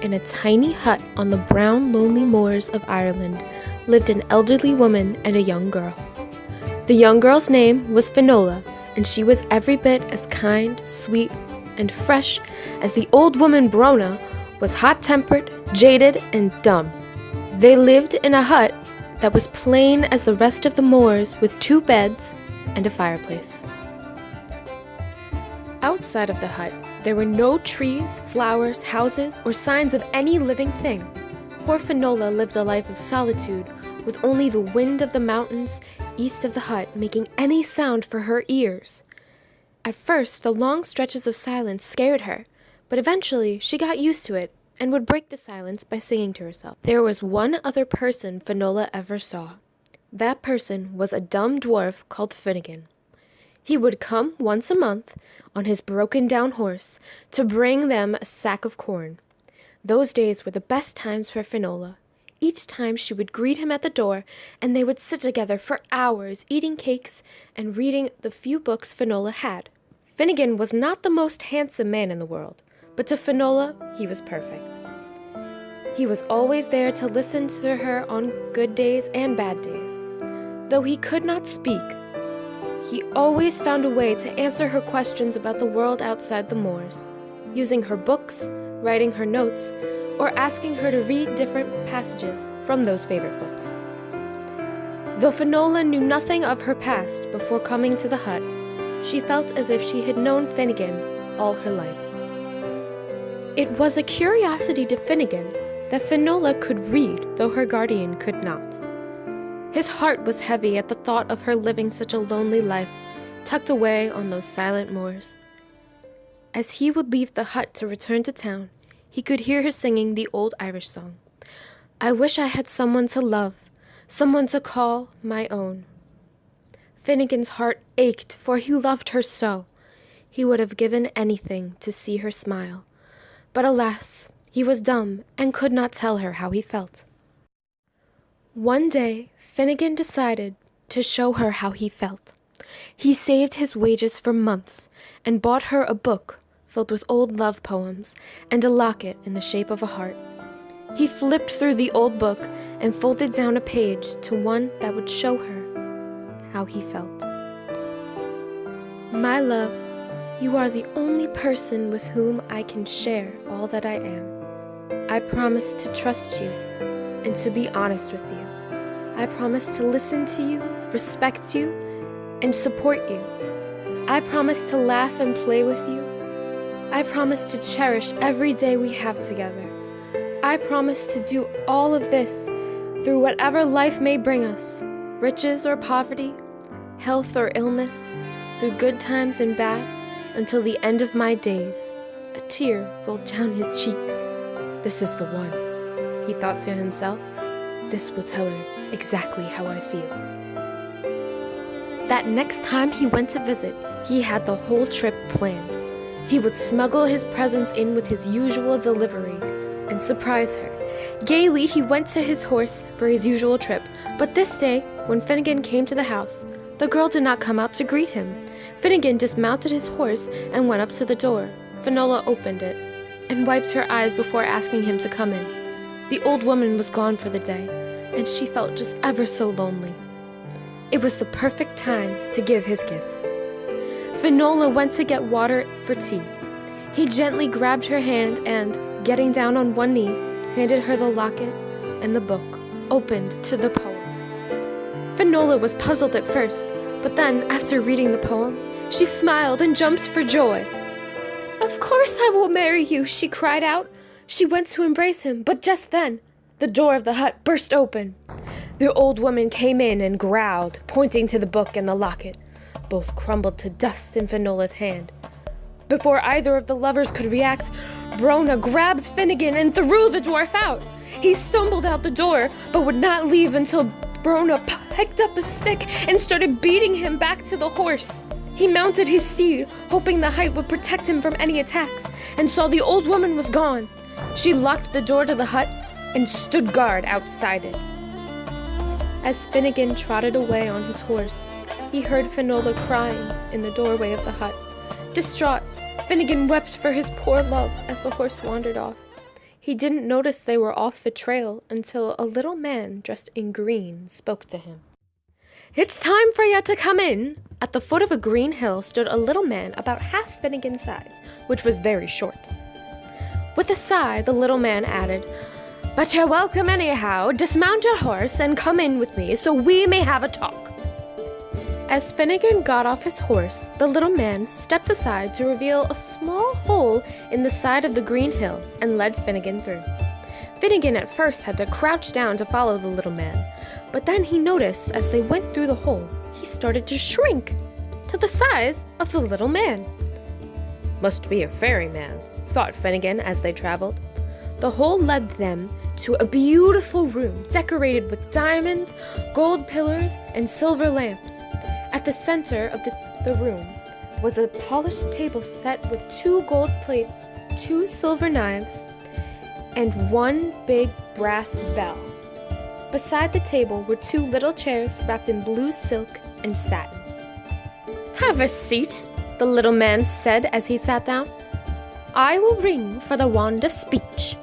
In a tiny hut on the brown, lonely moors of Ireland lived an elderly woman and a young girl. The young girl's name was Finola, and she was every bit as kind, sweet, and fresh as the old woman Brona was hot-tempered, jaded, and dumb. They lived in a hut that was plain as the rest of the moors with 2 beds and a fireplace. Outside of the hut, there were no trees, flowers, houses, or signs of any living thing. Poor Finola lived a life of solitude, with only the wind of the mountains east of the hut making any sound for her ears. At first, the long stretches of silence scared her, but eventually she got used to it and would break the silence by singing to herself. There was one other person Finola ever saw. That person was a dumb dwarf called Finnegan. He would come once a month on his broken-down horse to bring them a sack of corn. Those days were the best times for Finola. Each time she would greet him at the door, and they would sit together for hours, eating cakes and reading the few books Finola had. Finnegan was not the most handsome man in the world, but to Finola, he was perfect. He was always there to listen to her on good days and bad days. Though he could not speak, he always found a way to answer her questions about the world outside the moors, using her books, writing her notes, or asking her to read different passages from those favorite books. Though Finola knew nothing of her past before coming to the hut, she felt as if she had known Finnegan all her life. It was a curiosity to Finnegan that Finola could read, though her guardian could not. His heart was heavy at the thought of her living such a lonely life, tucked away on those silent moors. As he would leave the hut to return to town, he could hear her singing the old Irish song, "I wish I had someone to love, someone to call my own." Finnegan's heart ached, for he loved her so. He would have given anything to see her smile. But alas, he was dumb and could not tell her how he felt. One day, Finnegan decided to show her how he felt. He saved his wages for months and bought her a book filled with old love poems and a locket in the shape of a heart. He flipped through the old book and folded down a page to one that would show her how he felt. "My love, you are the only person with whom I can share all that I am. I promise to trust you and to be honest with you. I promise to listen to you, respect you, and support you. I promise to laugh and play with you. I promise to cherish every day we have together. I promise to do all of this through whatever life may bring us, riches or poverty, health or illness, through good times and bad, until the end of my days." A tear rolled down his cheek. "This is the one," he thought to himself. "This will tell her exactly how I feel." That next time he went to visit, he had the whole trip planned. He would smuggle his presents in with his usual delivery and surprise her. Gaily, he went to his horse for his usual trip, but this day, when Finnegan came to the house, the girl did not come out to greet him. Finnegan dismounted his horse and went up to the door. Finola opened it and wiped her eyes before asking him to come in. The old woman was gone for the day, and she felt just ever so lonely. It was the perfect time to give his gifts. Finola went to get water for tea. He gently grabbed her hand and, getting down on one knee, handed her the locket and the book, opened to the poem. Finola was puzzled at first, but then, after reading the poem, she smiled and jumped for joy. "Of course I will marry you," she cried out. She went to embrace him, but just then, the door of the hut burst open. The old woman came in and growled, pointing to the book and the locket. Both crumbled to dust in Finola's hand. Before either of the lovers could react, Brona grabbed Finnegan and threw the dwarf out. He stumbled out the door, but would not leave until Brona picked up a stick and started beating him back to the horse. He mounted his steed, hoping the height would protect him from any attacks, and saw the old woman was gone. She locked the door to the hut and stood guard outside it. As Finnegan trotted away on his horse, he heard Finola crying in the doorway of the hut. Distraught, Finnegan wept for his poor love as the horse wandered off. He didn't notice they were off the trail until a little man dressed in green spoke to him. "It's time for you to come in." At the foot of a green hill stood a little man about half Finnegan's size, which was very short. With a sigh, the little man added, "But you're welcome anyhow. Dismount your horse and come in with me so we may have a talk." As Finnegan got off his horse, the little man stepped aside to reveal a small hole in the side of the green hill and led Finnegan through. Finnegan at first had to crouch down to follow the little man, but then he noticed as they went through the hole, he started to shrink to the size of the little man. "Must be a ferryman," thought Finnegan as they traveled. The hole led them to a beautiful room decorated with diamonds, gold pillars, and silver lamps. At the center of the room was a polished table set with 2 gold plates, 2 silver knives, and 1 big brass bell. Beside the table were 2 little chairs wrapped in blue silk and satin. "Have a seat," the little man said as he sat down. "I will ring for the wand of speech."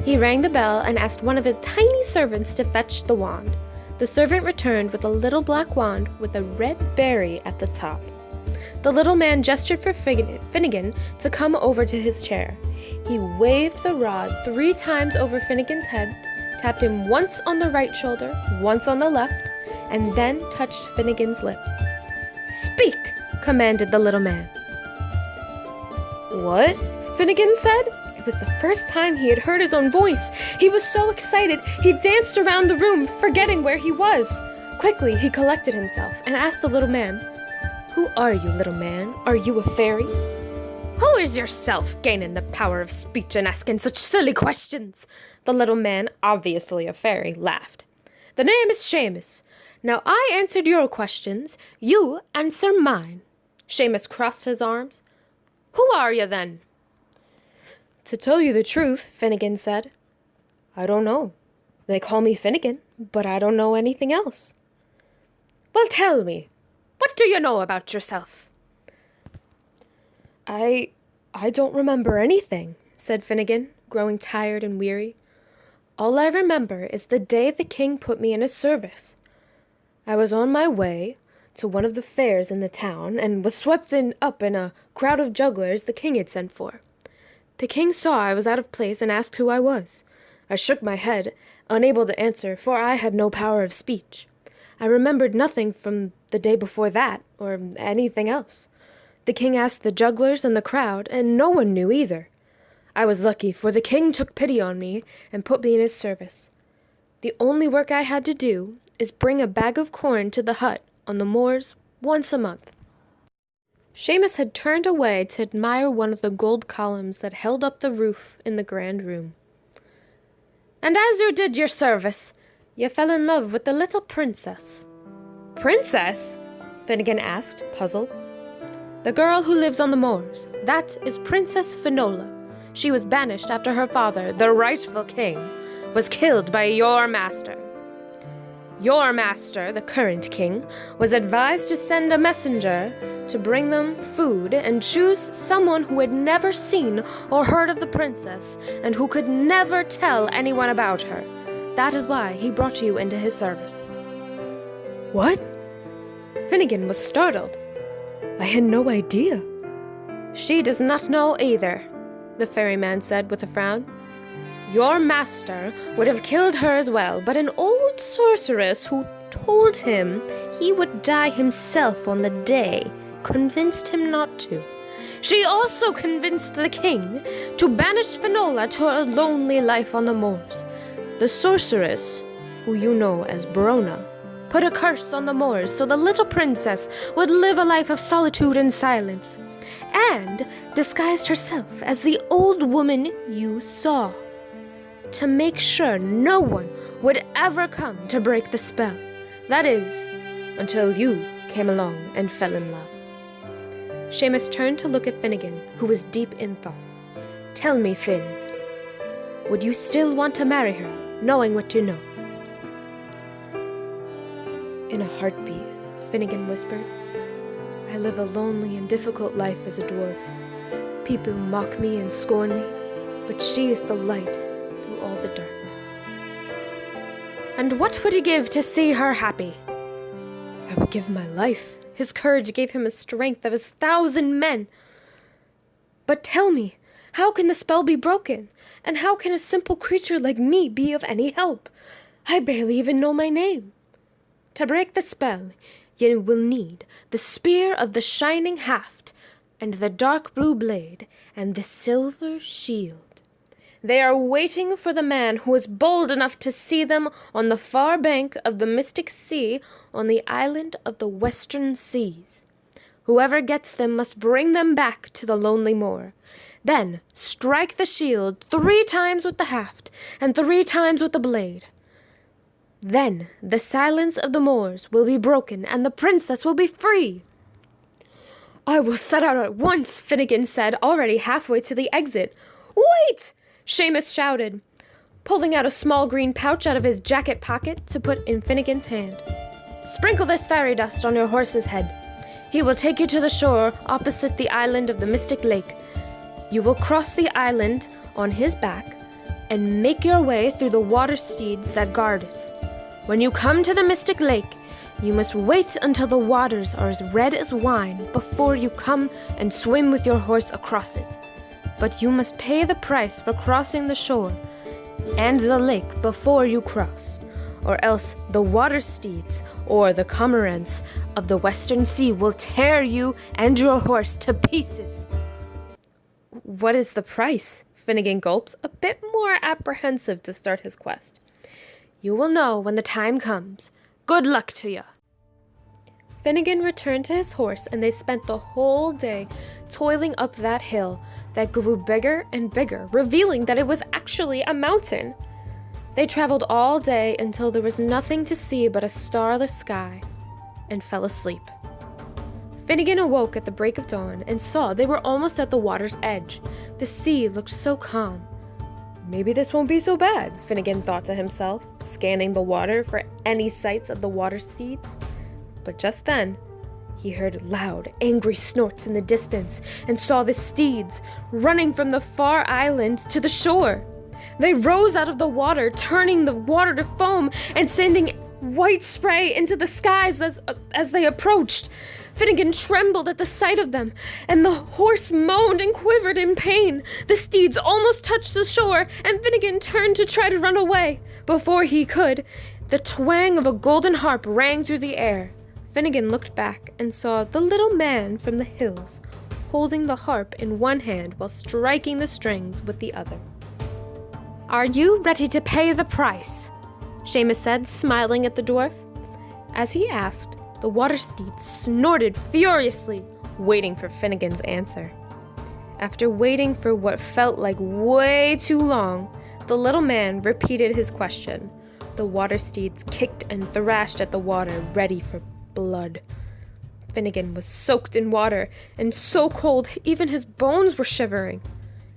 He rang the bell and asked one of his tiny servants to fetch the wand. The servant returned with a little black wand with a red berry at the top. The little man gestured for Finnegan to come over to his chair. He waved the rod 3 times over Finnegan's head, tapped him once on the right shoulder, once on the left, and then touched Finnegan's lips. "Speak," commanded the little man. "What?" Finnegan said. It was the first time he had heard his own voice. He was so excited, he danced around the room, forgetting where he was. Quickly, he collected himself and asked the little man, "Who are you, little man? Are you a fairy?" "Who is yourself, gaining the power of speech and asking such silly questions?" The little man, obviously a fairy, laughed. "The name is Seamus. Now I answered your questions, you answer mine." Seamus crossed his arms. "Who are you, then?" "To tell you the truth," Finnegan said, "I don't know. They call me Finnegan, but I don't know anything else." "Well, tell me, what do you know about yourself?" I don't remember anything," said Finnegan, growing tired and weary. "All I remember is the day the king put me in his service. I was on my way to one of the fairs in the town and was swept up in a crowd of jugglers the king had sent for. The king saw I was out of place and asked who I was. I shook my head, unable to answer, for I had no power of speech. I remembered nothing from the day before that, or anything else. The king asked the jugglers and the crowd, and no one knew either. I was lucky, for the king took pity on me and put me in his service. The only work I had to do is bring a bag of corn to the hut on the moors once a month." Seamus had turned away to admire one of the gold columns that held up the roof in the grand room. "And as you did your service, you fell in love with the little princess." "Princess?" Finnegan asked, puzzled. "The girl who lives on the moors. That is Princess Finola. She was banished after her father, the rightful king, was killed by your master. Your master, the current king, was advised to send a messenger to bring them food and choose someone who had never seen or heard of the princess and who could never tell anyone about her. That is why he brought you into his service." "What?" Finnegan was startled. "I had no idea." "She does not know either," the ferryman said with a frown. "Your master would have killed her as well, but an old sorceress who told him he would die himself on the day convinced him not to. She also convinced the king to banish Finola to a lonely life on the moors. The sorceress, who you know as Brona, put a curse on the moors so the little princess would live a life of solitude and silence, and disguised herself as the old woman you saw, to make sure no one would ever come to break the spell. That is, until you came along and fell in love." Seamus turned to look at Finnegan, who was deep in thought. "Tell me, Finn, would you still want to marry her, knowing what you know?" "In a heartbeat," Finnegan whispered. "I live a lonely and difficult life as a dwarf. People mock me and scorn me, but she is the light the darkness. And what would he give to see her happy? I would give my life. His courage gave him a strength of 1,000 men. But tell me, how can the spell be broken? And how can a simple creature like me be of any help? I barely even know my name. To break the spell, you will need the spear of the shining haft, and the dark blue blade, and the silver shield. They are waiting for the man who is bold enough to see them on the far bank of the mystic sea on the island of the western seas. Whoever gets them must bring them back to the lonely moor. Then strike the shield 3 times with the haft, and 3 times with the blade. Then the silence of the Moors will be broken, and the princess will be free. I will set out at once, Finnegan said, already halfway to the exit. Wait! Seamus shouted, pulling out a small green pouch out of his jacket pocket to put in Finnegan's hand. Sprinkle this fairy dust on your horse's head. He will take you to the shore opposite the island of the Mystic Lake. You will cross the island on his back and make your way through the water steeds that guard it. When you come to the Mystic Lake, you must wait until the waters are as red as wine before you come and swim with your horse across it. But you must pay the price for crossing the shore and the lake before you cross, or else the water steeds or the cormorants of the western sea will tear you and your horse to pieces. What is the price? Finnegan gulps, a bit more apprehensive to start his quest. You will know when the time comes. Good luck to you. Finnegan returned to his horse, and they spent the whole day toiling up that hill that grew bigger and bigger, revealing that it was actually a mountain. They traveled all day until there was nothing to see but a starless sky, and fell asleep. Finnegan awoke at the break of dawn and saw they were almost at the water's edge. The sea looked so calm. Maybe this won't be so bad, Finnegan thought to himself, scanning the water for any sights of the water steeds. But just then, he heard loud, angry snorts in the distance and saw the steeds running from the far island to the shore. They rose out of the water, turning the water to foam and sending white spray into the skies as they approached. Finnegan trembled at the sight of them, and the horse moaned and quivered in pain. The steeds almost touched the shore, and Finnegan turned to try to run away. Before he could, the twang of a golden harp rang through the air. Finnegan looked back and saw the little man from the hills, holding the harp in one hand while striking the strings with the other. Are you ready to pay the price? Seamus said, smiling at the dwarf. As he asked, the water steed snorted furiously, waiting for Finnegan's answer. After waiting for what felt like way too long, the little man repeated his question. The water steeds kicked and thrashed at the water, ready for blood. Finnegan was soaked in water, and so cold even his bones were shivering.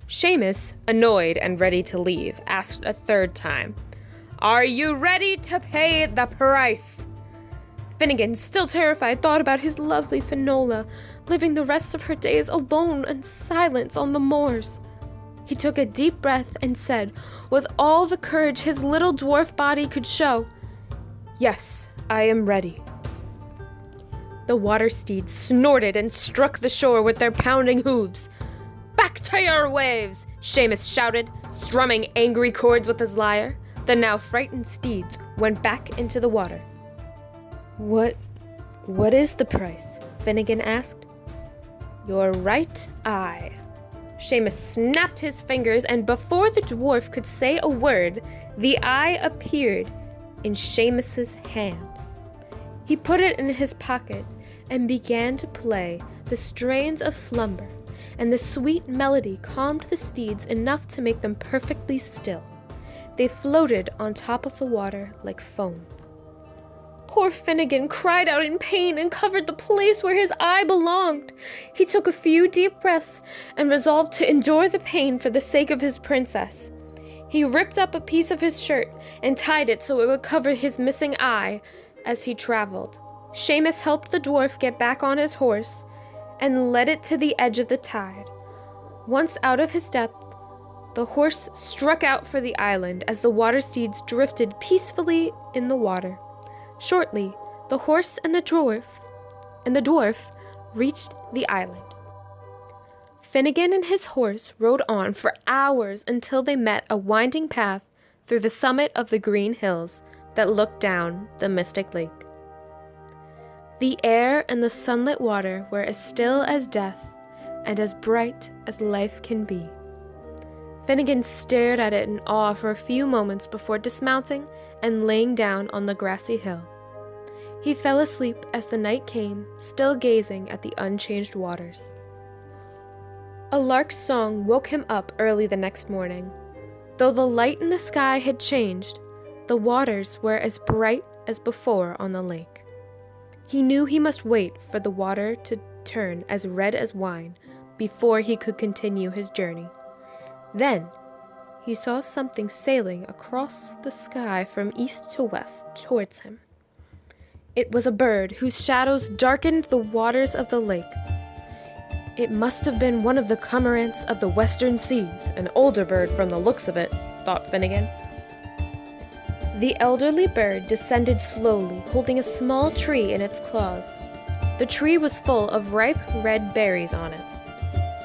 Seamus, annoyed and ready to leave, asked a third time, Are you ready to pay the price? Finnegan, still terrified, thought about his lovely Finola, living the rest of her days alone and silence on the moors. He took a deep breath and said, with all the courage his little dwarf body could show, Yes, I am ready. The water steeds snorted and struck the shore with their pounding hooves. Back to your waves, Seamus shouted, strumming angry chords with his lyre. The now frightened steeds went back into the water. What is the price? Finnegan asked. Your right eye. Seamus snapped his fingers, and before the dwarf could say a word, the eye appeared in Seamus's hand. He put it in his pocket and began to play the strains of slumber, and the sweet melody calmed the steeds enough to make them perfectly still. They floated on top of the water like foam. Poor Finnegan cried out in pain and covered the place where his eye belonged. He took a few deep breaths and resolved to endure the pain for the sake of his princess. He ripped up a piece of his shirt and tied it so it would cover his missing eye as he traveled. Seamus helped the dwarf get back on his horse and led it to the edge of the tide. Once out of his depth, The horse struck out for the island as the water steeds drifted peacefully in the water. Shortly, the horse and the dwarf reached the island. Finnegan and his horse rode on for hours until they met a winding path through the summit of the green hills that looked down the mystic lake. The air and the sunlit water were as still as death and as bright as life can be. Finnegan stared at it in awe for a few moments before dismounting and laying down on the grassy hill. He fell asleep as the night came, still gazing at the unchanged waters. A lark's song woke him up early the next morning. Though the light in the sky had changed, the waters were as bright as before on the lake. He knew he must wait for the water to turn as red as wine before he could continue his journey. Then, he saw something sailing across the sky from east to west towards him. It was a bird whose shadows darkened the waters of the lake. It must have been one of the cormorants of the western seas, an older bird from the looks of it, thought Finnegan. The elderly bird descended slowly, holding a small tree in its claws. The tree was full of ripe red berries on it.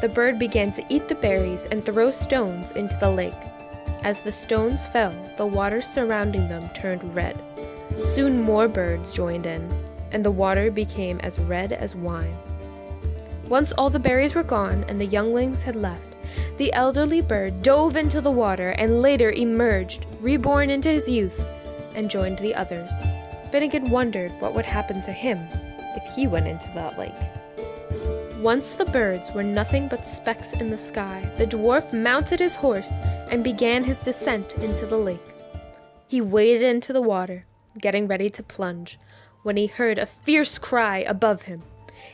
The bird began to eat the berries and throw stones into the lake. As the stones fell, the water surrounding them turned red. Soon more birds joined in, and the water became as red as wine. Once all the berries were gone and the younglings had left, the elderly bird dove into the water and later emerged, reborn into his youth, and joined the others. Finnegan wondered what would happen to him if he went into that lake. Once the birds were nothing but specks in the sky, the dwarf mounted his horse and began his descent into the lake. He waded into the water, getting ready to plunge, when he heard a fierce cry above him.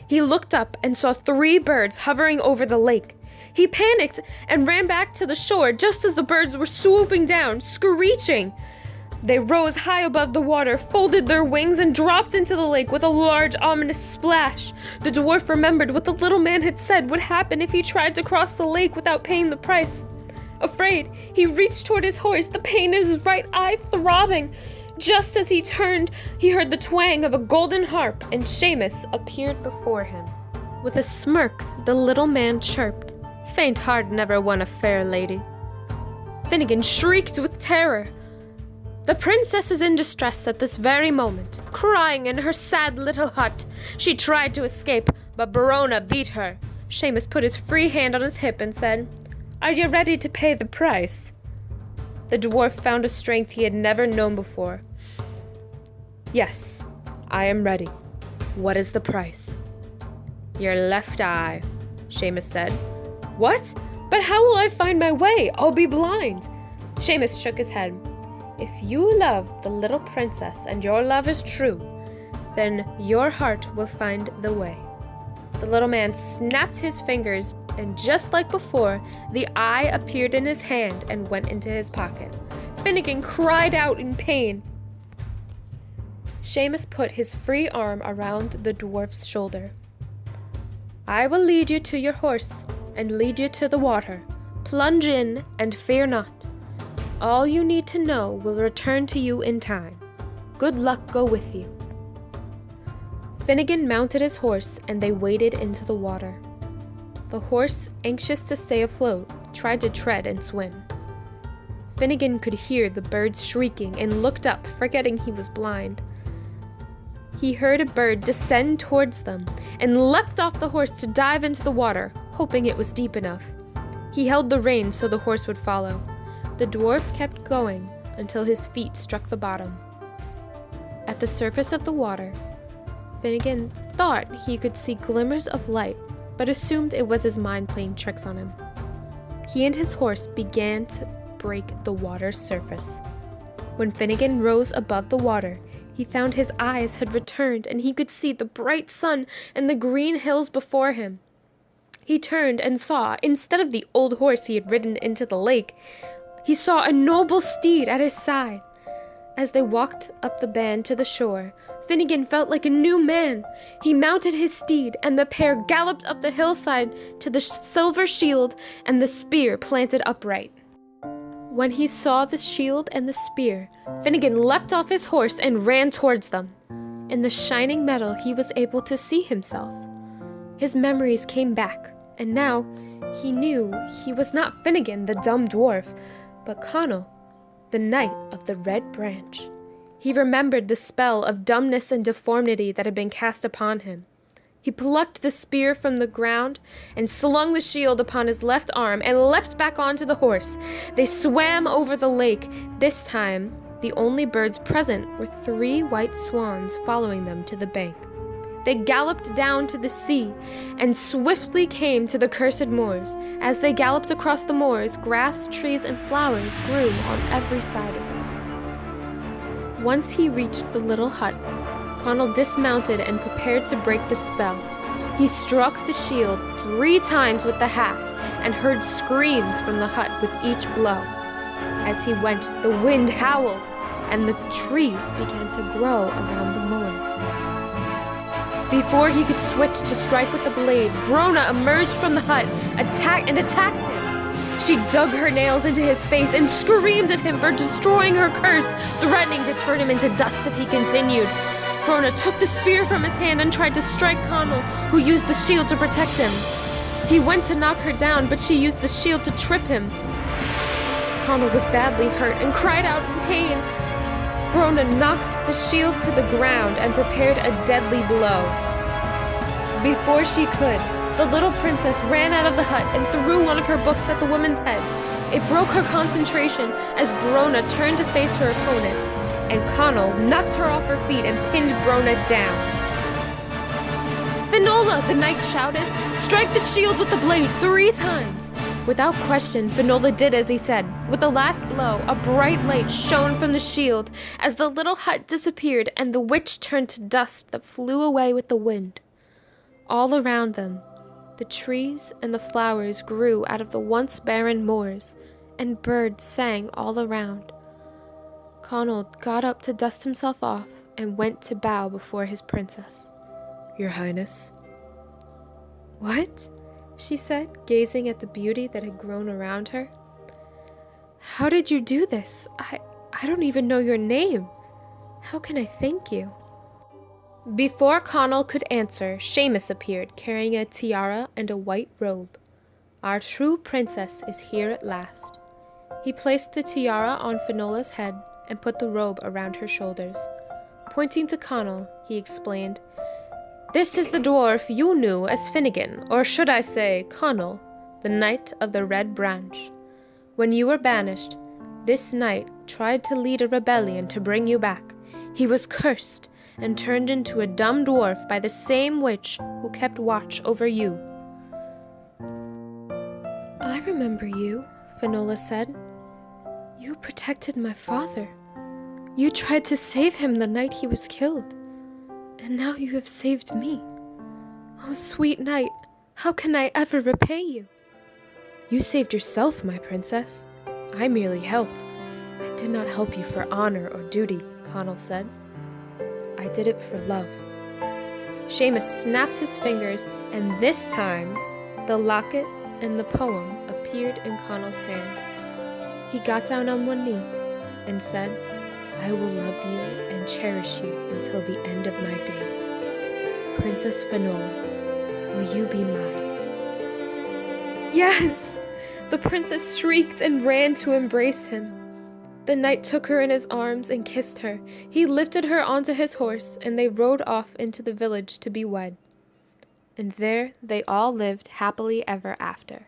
He looked up and saw 3 birds hovering over the lake. He panicked and ran back to the shore just as the birds were swooping down, screeching. They rose high above the water, folded their wings, and dropped into the lake with a large, ominous splash. The dwarf remembered what the little man had said would happen if he tried to cross the lake without paying the price. Afraid, he reached toward his horse, the pain in his right eye throbbing. Just as he turned, he heard the twang of a golden harp, and Seamus appeared before him. With a smirk, the little man chirped, "Faint heart never won a fair lady." Finnegan shrieked with terror. "The princess is in distress at this very moment, crying in her sad little hut. She tried to escape, but Barona beat her." Seamus put his free hand on his hip and said, "Are you ready to pay the price?" The dwarf found a strength he had never known before. "Yes, I am ready. What is the price?" "Your left eye," Seamus said. "What? But how will I find my way? I'll be blind." Seamus shook his head. "If you love the little princess and your love is true, then your heart will find the way." The little man snapped his fingers, and just like before, the eye appeared in his hand and went into his pocket. Finnegan cried out in pain. Seamus put his free arm around the dwarf's shoulder. "I will lead you to your horse and lead you to the water. Plunge in and fear not. All you need to know will return to you in time. Good luck go with you." Finnegan mounted his horse and they waded into the water. The horse, anxious to stay afloat, tried to tread and swim. Finnegan could hear the birds shrieking and looked up, forgetting he was blind. He heard a bird descend towards them and leapt off the horse to dive into the water, hoping it was deep enough. He held the reins so the horse would follow. The dwarf kept going until his feet struck the bottom. At the surface of the water, Finnegan thought he could see glimmers of light, but assumed it was his mind playing tricks on him. He and his horse began to break the water's surface. When Finnegan rose above the water, he found his eyes had returned and he could see the bright sun and the green hills before him. He turned and saw, instead of the old horse he had ridden into the lake, he saw a noble steed at his side. As they walked up the band to the shore, Finnegan felt like a new man. He mounted his steed, and the pair galloped up the hillside to the silver shield and the spear planted upright. When he saw the shield and the spear, Finnegan leapt off his horse and ran towards them. In the shining metal, he was able to see himself. His memories came back, and now he knew he was not Finnegan, the dumb dwarf, but Connell, the Knight of the Red Branch. He remembered the spell of dumbness and deformity that had been cast upon him. He plucked the spear from the ground and slung the shield upon his left arm and leapt back onto the horse. They swam over the lake. This time, the only birds present were 3 white swans following them to the bank. They galloped down to the sea and swiftly came to the cursed moors. As they galloped across the moors, grass, trees, and flowers grew on every side of them. Once he reached the little hut, Connell dismounted and prepared to break the spell. He struck the shield 3 times with the haft and heard screams from the hut with each blow. As he went, the wind howled, and the trees began to grow around the moor. Before he could switch to strike with the blade, Brona emerged from the hut, attacked him. She dug her nails into his face and screamed at him for destroying her curse, threatening to turn him into dust if he continued. Brona took the spear from his hand and tried to strike Connell, who used the shield to protect him. He went to knock her down, but she used the shield to trip him. Connell was badly hurt and cried out in pain. Brona knocked the shield to the ground and prepared a deadly blow. Before she could, the little princess ran out of the hut and threw one of her books at the woman's head. It broke her concentration as Brona turned to face her opponent, and Connell knocked her off her feet and pinned Brona down. "Finola!" the knight shouted. "Strike the shield with the blade 3 times!" Without question, Finola did as he said. With the last blow, a bright light shone from the shield as the little hut disappeared and the witch turned to dust that flew away with the wind. All around them, the trees and the flowers grew out of the once barren moors, and birds sang all around. Connell got up to dust himself off and went to bow before his princess. "Your Highness." "What?" she said, gazing at the beauty that had grown around her. "How did you do this? I don't even know your name. How can I thank you?" Before Connell could answer, Seamus appeared, carrying a tiara and a white robe. "Our true princess is here at last." He placed the tiara on Finola's head and put the robe around her shoulders. Pointing to Connell, he explained, "This is the dwarf you knew as Finnegan, or should I say Connell, the Knight of the Red Branch. When you were banished, this knight tried to lead a rebellion to bring you back. He was cursed and turned into a dumb dwarf by the same witch who kept watch over you." "I remember you," Finola said. "You protected my father. You tried to save him the night he was killed. And now you have saved me. Oh, sweet knight, how can I ever repay you?" "You saved yourself, my princess. I merely helped. I did not help you for honor or duty," Connell said. "I did it for love." Seamus snapped his fingers, and this time, the locket and the poem appeared in Connell's hand. He got down on one knee and said, "I will love you and cherish you until the end of my days. Princess Finola, will you be mine?" "Yes!" The princess shrieked and ran to embrace him. The knight took her in his arms and kissed her. He lifted her onto his horse, and they rode off into the village to be wed. And there they all lived happily ever after.